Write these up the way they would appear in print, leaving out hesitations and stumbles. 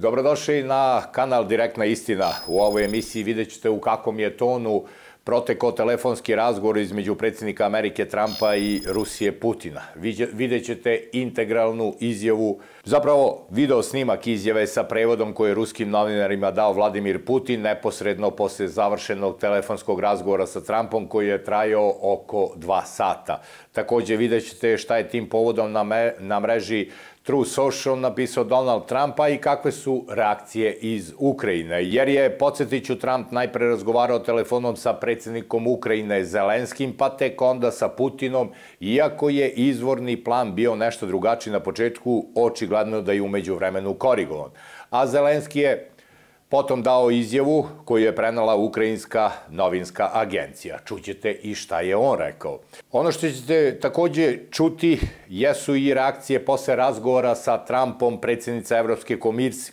Dobrodošli na kanal Direktna istina. U ovoj emisiji vidjet ćete u kakvom je tonu protekao telefonski razgovor između predsjednika Amerike Trumpa i Rusije Putina. Vidjet ćete integralnu izjavu, zapravo video snimak izjave sa prevodom koji je ruskim novinarima dao Vladimir Putin neposredno posle završenog telefonskog razgovora sa Trumpom koji je trajao oko 2 sata. Također vidjet ćete šta je tim povodom na mreži True Social napisao Donald Trumpa i kakve su reakcije iz Ukrajine. Jer je, podsjetit ću, Trump najpre razgovarao telefonom sa predsjednikom Ukrajine Zelenskim, pa tek onda sa Putinom, iako je izvorni plan bio nešto drugačiji na početku, očigledno da je umeđu vremenu korigovan. A Zelenski je potom dao izjavu koju je prenela ukrajinska novinska agencija. Čućete i šta je on rekao. Ono što ćete također čuti jesu i reakcije posle razgovora sa Trumpom predsjednice Evropske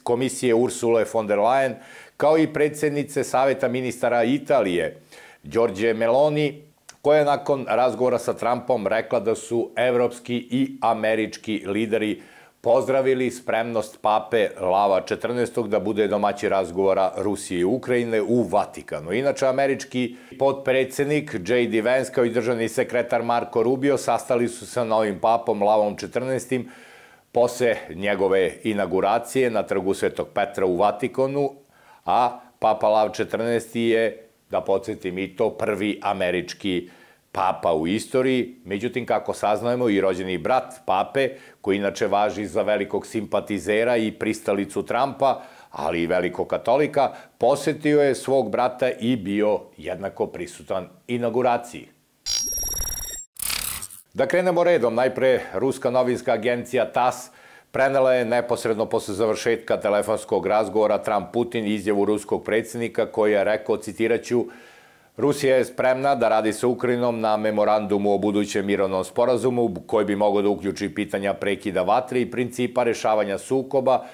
komisije Ursule von der Leyen, kao i predsjednice Saveta ministara Italije Giorgia Meloni, koja je nakon razgovora sa Trumpom rekla da su evropski i američki lideri pozdravili spremnost pape Lava XIV da bude domaćin razgovora Rusije i Ukrajine u Vatikanu. Inače, američki potpredsjednik J.D. Vance kao i državni sekretar Marco Rubio sastali su sa novim papom Lavom XIV posle njegove inauguracije na trgu Svetog Petra u Vatikanu, a papa Lav XIV je, da podsjetim i to, prvi američki papa u istoriji. Međutim, kako saznajemo, i rođeni brat pape, koji inače važi za velikog simpatizera i pristalicu Trumpa, ali i velikog katolika, posjetio je svog brata i bio jednako prisutan inauguraciji. Da krenemo redom, najpre ruska novinska agencija TASS prenela je neposredno posle završetka telefonskog razgovora Trump-Putin izjavu ruskog predsjednika koji je rekao, citiraću, Rusija je spremna da radi sa Ukrajinom na memorandumu o budućem mirovnom sporazumu koji bi mogao da uključi pitanja prekida vatre i principa rešavanja sukoba.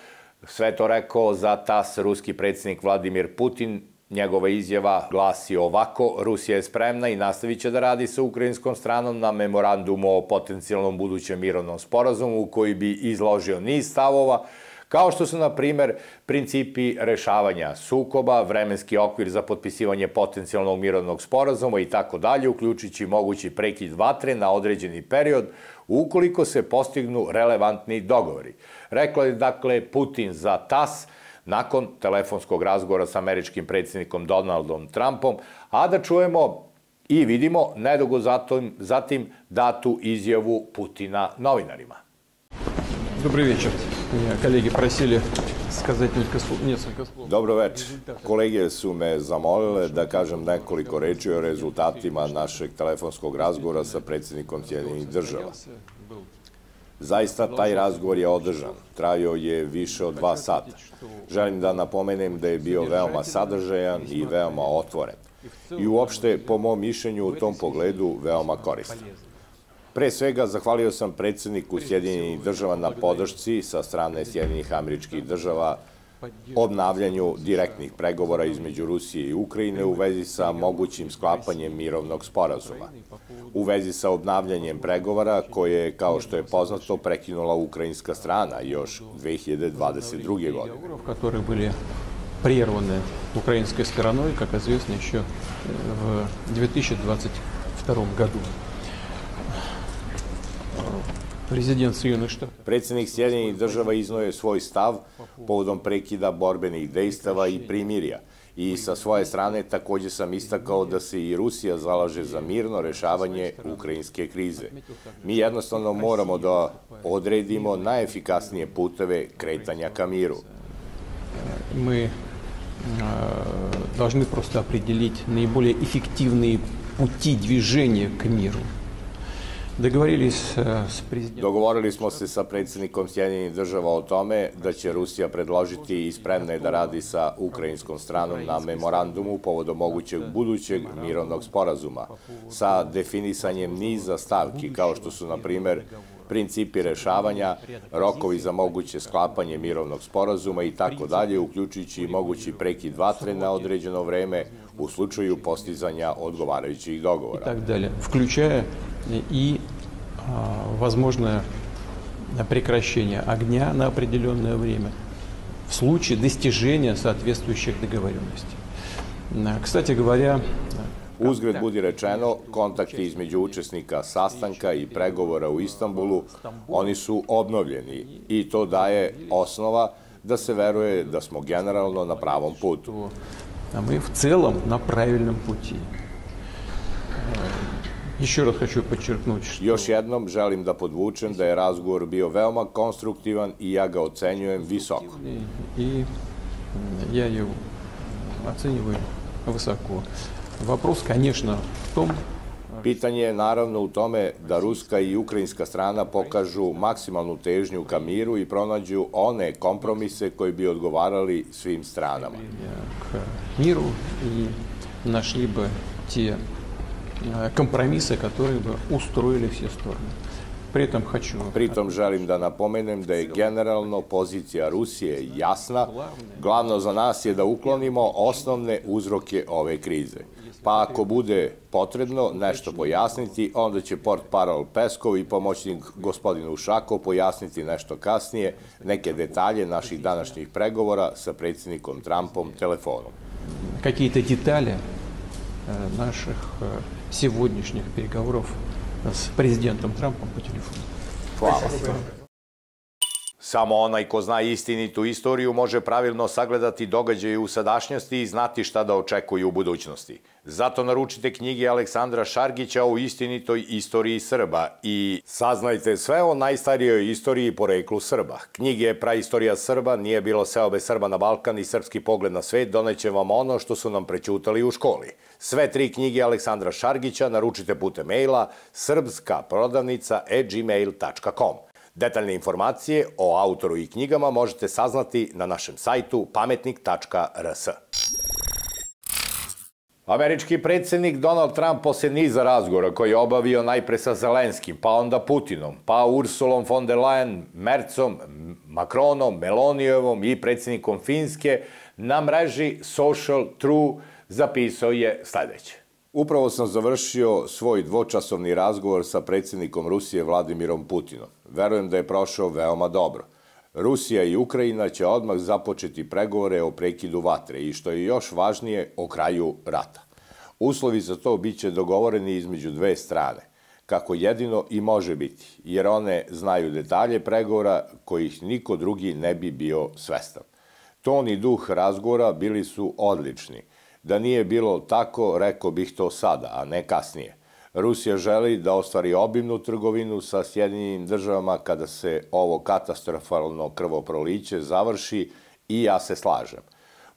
Sve to rekao za TASS ruski predsjednik Vladimir Putin. Njegova izjava glasi ovako: Rusija je spremna i nastavit će da radi sa ukrajinskom stranom na memorandumu o potencijalnom budućem mirovnom sporazumu koji bi izložio niz stavova, kao što su, na primer, principi rešavanja sukoba, vremenski okvir za potpisivanje potencijalnog mirovnog sporazuma i tako dalje, uključujući mogući prekid vatre na određeni period, ukoliko se postignu relevantni dogovori. Rekla je, dakle, Putin za TASS nakon telefonskog razgovora sa američkim predsjednikom Donaldom Trumpom, a da čujemo i vidimo nedugo zatim datu izjavu Putina novinarima. Добрый вечер. Меня коллеги просили сказать несколько слов. Dobro večer. Kolege su me zamolile da kažem nekoliko reči o rezultatima našeg telefonskog razgovora sa predsjednikom Sjedinjenih Država. Zaista, taj razgovor je održan. Trajao je više od 2 sata. Želim da napomenem da je bio veoma sadržajan i veoma otvoren. I uopšte, po mom mišljenju, u tom pogledu veoma koristan. Pre svega, zahvalio sam predsjedniku Sjedinjenih Država na podršci sa strane Sjedinjenih Američkih Država obnavljanju direktnih pregovora između Rusije i Ukrajine u vezi sa mogućim sklapanjem mirovnog sporazuma. U vezi sa obnavljanjem pregovora koje je, kao što je poznato, prekinula ukrajinska strana još 2022. godine. Которые были прерваны украинской стороной, как известно, еще в 2022 году. Predsjednik Sjedinjenih Država izneo je svoj stav povodom prekida borbenih dejstava i primirja i sa svoje strane također sam istakao da se i Rusija zalaže za mirno rešavanje ukrajinske krize. Mi jednostavno moramo da odredimo najefikasnije puteve kretanja ka miru. Мы должны просто определить наиболее эффективные пути движения к миру. Dogovorili smo se sa predsjednikom Sjedinjenih Država o tome da će Rusija predložiti i spremna je da radi sa ukrajinskom stranom na memorandumu povodom mogućeg budućeg mirovnog sporazuma sa definisanjem niza stavki kao što su, na primer, principi rešavanja, rokovi za moguće sklapanje mirovnog sporazuma i tako dalje, uključujući i mogući prekid vatre na određeno vreme u slučaju postizanja odgovarajućih dogovora. Включая и возможное прекращение огня на определенное время в в случае достижения соответствующих договоренностей. Кстати говоря, uzgred budi rečeno, kontakti između učesnika sastanka i pregovora u Istanbulu, oni su obnovljeni i to daje osnova da se veruje da smo generalno na pravom putu. Мы в целом на правильном пути. Еще раз хочу подчеркнуть, что... Još jednom želim da podvučem da je razgovor bio veoma konstruktivan i ja ga ocenjujem visoko. И я его оцениваю высоко. Вопрос, конечно, в том... Pitanje je naravno u tome da ruska i ukrajinska strana pokažu maksimalnu težnju ka miru i pronađu one kompromise koji bi odgovarali svim stranama. К миру и нашли бы те компромиссы, которые бы устроили все стороны. Pritom želim da napomenem da je generalno pozicija Rusije jasna. Glavno za nas je da uklonimo osnovne uzroke ove krize. Pa ako bude potrebno nešto pojasniti, onda će portparol Peskov i pomoćnik gospodin Ušakov pojasniti nešto kasnije, neke detalje naših današnjih pregovora sa predsjednikom Trumpom telefonom. Какие-то детали наших сегодняшних переговоров с президентом Трампом по телефону. Hvala. Samo onaj ko zna istinitu istoriju može pravilno sagledati događaje u sadašnjosti i znati šta da očekuje u budućnosti. Zato naručite knjige Aleksandra Šargića o istinitoj istoriji Srba i saznajte sve o najstarijoj istoriji i poreklu Srba. Knjige Praistorija Srba, Nije bilo seobe Srba na Balkan i Srpski pogled na svet doneće vam ono što su nam prećutali u školi. Sve 3 knjige Aleksandra Šargića naručite putem maila srpskaprodavnica@gmail.com. Detaljne informacije o autoru i knjigama možete saznati na našem sajtu pametnik.rs. Američki predsjednik Donald Trump posle niza razgovora koji je obavio najpre sa Zelenskim, pa onda Putinom, pa Ursulom von der Leyen, Mercom, Macronom, Melonijevom i predsjednikom Finske, na mreži Social True zapisao je sledeće. Upravo sam završio svoj dvočasovni razgovor sa predsjednikom Rusije Vladimirom Putinom. Verujem da je prošao veoma dobro. Rusija i Ukrajina će odmah započeti pregovore o prekidu vatre i, što je još važnije, o kraju rata. Uslovi za to biće dogovoreni između dve strane, kako jedino i može biti, jer one znaju detalje pregovora kojih niko drugi ne bi bio svestan. Ton i duh razgovora bili su odlični. Da nije bilo tako, rekao bih to sada, a ne kasnije. Rusija želi da ostvari obimnu trgovinu sa Sjedinjenim državama kada se ovo katastrofalno krvoproliće završi i ja se slažem.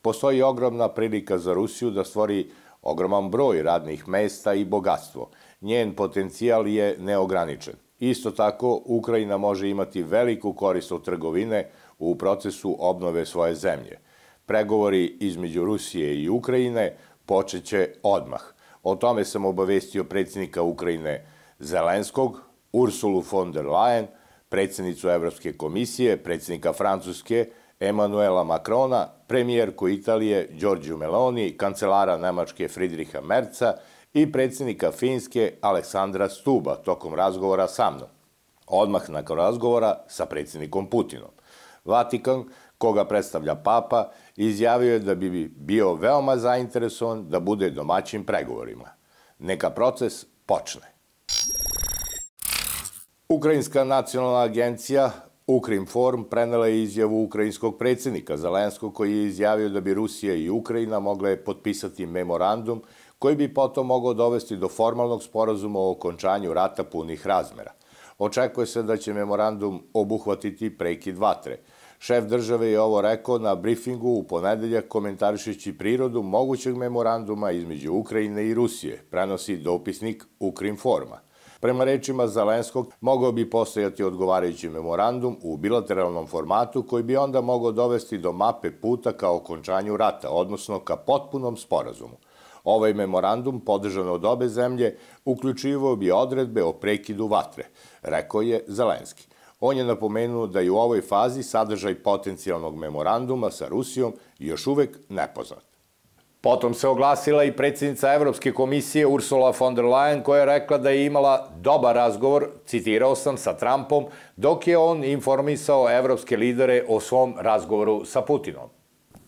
Postoji ogromna prilika za Rusiju da stvori ogroman broj radnih mesta i bogatstvo. Njen potencijal je neograničen. Isto tako, Ukrajina može imati veliku korist od trgovine u procesu obnove svoje zemlje. Pregovori između Rusije i Ukrajine počeće odmah. O tome sam obavestio predsjednika Ukrajine Zelenskog, Ursulu von der Leyen, predsjednicu Evropske komisije, predsjednika Francuske Emanuela Macrona, premijerku Italije Giorgiju Meloni, kancelara Nemačke Friedricha Merza i predsjednika Finske Aleksandra Stuba tokom razgovora sa mnom. Odmah nakon razgovora sa predsjednikom Putinom. Vatikan, koga predstavlja Papa, izjavio je da bi bio veoma zainteresovan da bude domaćin pregovorima. Neka proces počne. Ukrajinska nacionalna agencija Ukrinform prenela je izjavu ukrajinskog predsjednika Zelenskog koji je izjavio da bi Rusija i Ukrajina mogle potpisati memorandum koji bi potom mogao dovesti do formalnog sporazuma o okončanju rata punih razmera. Očekuje se da će memorandum obuhvatiti prekid vatre. Šef države je ovo rekao na brifingu u ponedeljak komentarišući prirodu mogućeg memoranduma između Ukrajine i Rusije, prenosi dopisnik Ukrinforma. Prema rečima Zelenskog, mogao bi postojati odgovarajući memorandum u bilateralnom formatu koji bi onda mogao dovesti do mape puta ka okončanju rata, odnosno ka potpunom sporazumu. Ovaj memorandum, podržan od obe zemlje, uključivao bi odredbe o prekidu vatre, rekao je Zelenski. On je napomenuo da je u ovoj fazi sadržaj potencijalnog memoranduma sa Rusijom još uvek nepoznat. Potom se oglasila i predsjednica Evropske komisije Ursula von der Leyen, koja je rekla da je imala dobar razgovor, citirao sam, sa Trumpom, dok je on informisao evropske lidere o svom razgovoru sa Putinom.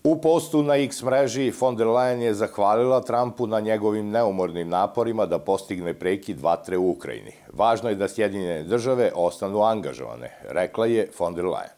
U postu na X mreži von der Leyen je zahvalila Trumpu na njegovim neumornim naporima da postigne prekid vatre u Ukrajini. Važno je da Sjedinjene države ostanu angažovane, rekla je von der Leyen.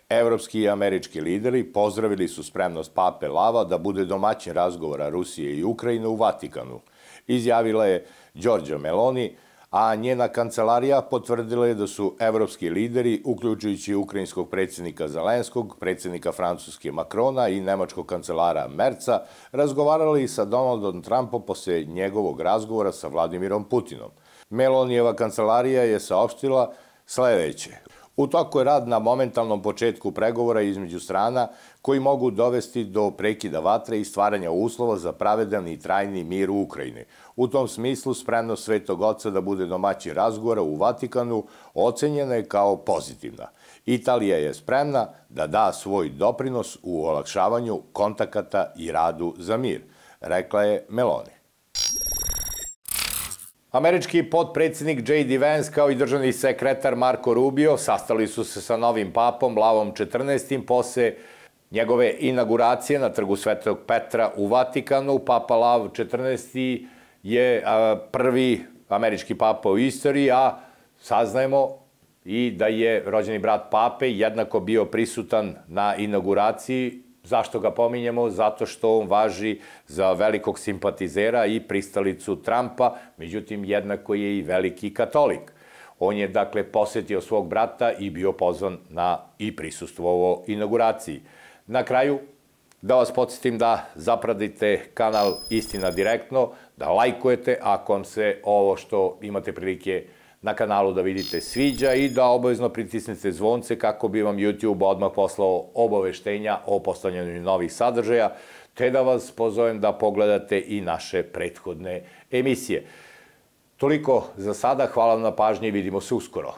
Evropski i američki lideri pozdravili su spremnost pape Lava da bude domaćin razgovora Rusije i Ukrajine u Vatikanu, izjavila je Giorgia Meloni, a njena kancelarija potvrdila je da su evropski lideri, uključujući ukrajinskog predsjednika Zelenskog, predsjednika Francuske Macrona i nemačkog kancelara Merca, razgovarali sa Donaldom Trumpom posle njegovog razgovora sa Vladimirom Putinom. Melonijeva kancelarija je saopštila sledeće. U toku je rad na momentalnom početku pregovora između strana koji mogu dovesti do prekida vatre i stvaranja uslova za pravedan i trajni mir u Ukrajini. U tom smislu spremnost Svetog Oca da bude domaćin razgovora u Vatikanu ocenjena je kao pozitivna. Italija je spremna da da svoj doprinos u olakšavanju kontakata i radu za mir, rekla je Meloni. Američki potpredsjednik J.D. Vance kao i državni sekretar Marco Rubio sastali su se sa novim papom Lavom XIV. Posle njegove inauguracije na trgu Svetog Petra u Vatikanu. Papa Lav XIV. Je prvi američki papa u istoriji, a saznajemo i da je rođeni brat pape jednako bio prisutan na inauguraciji. Zašto ga pominjemo? Zato što on važi za velikog simpatizera i pristalicu Trumpa, međutim jednako je i veliki katolik. On je dakle posetio svog brata i bio pozvan na i prisustvovao inauguraciji. Na kraju, da vas podsjetim da zapratite kanal Istina direktno, da lajkujete ako vam se ovo što imate prilike na kanalu da vidite sviđa i da obavezno pritisnete zvonce kako bi vam YouTube odmah poslao obaveštenja o postavljanju novih sadržaja, te da vas pozovem da pogledate i naše prethodne emisije. Toliko za sada, hvala vam na pažnji i vidimo se uskoro.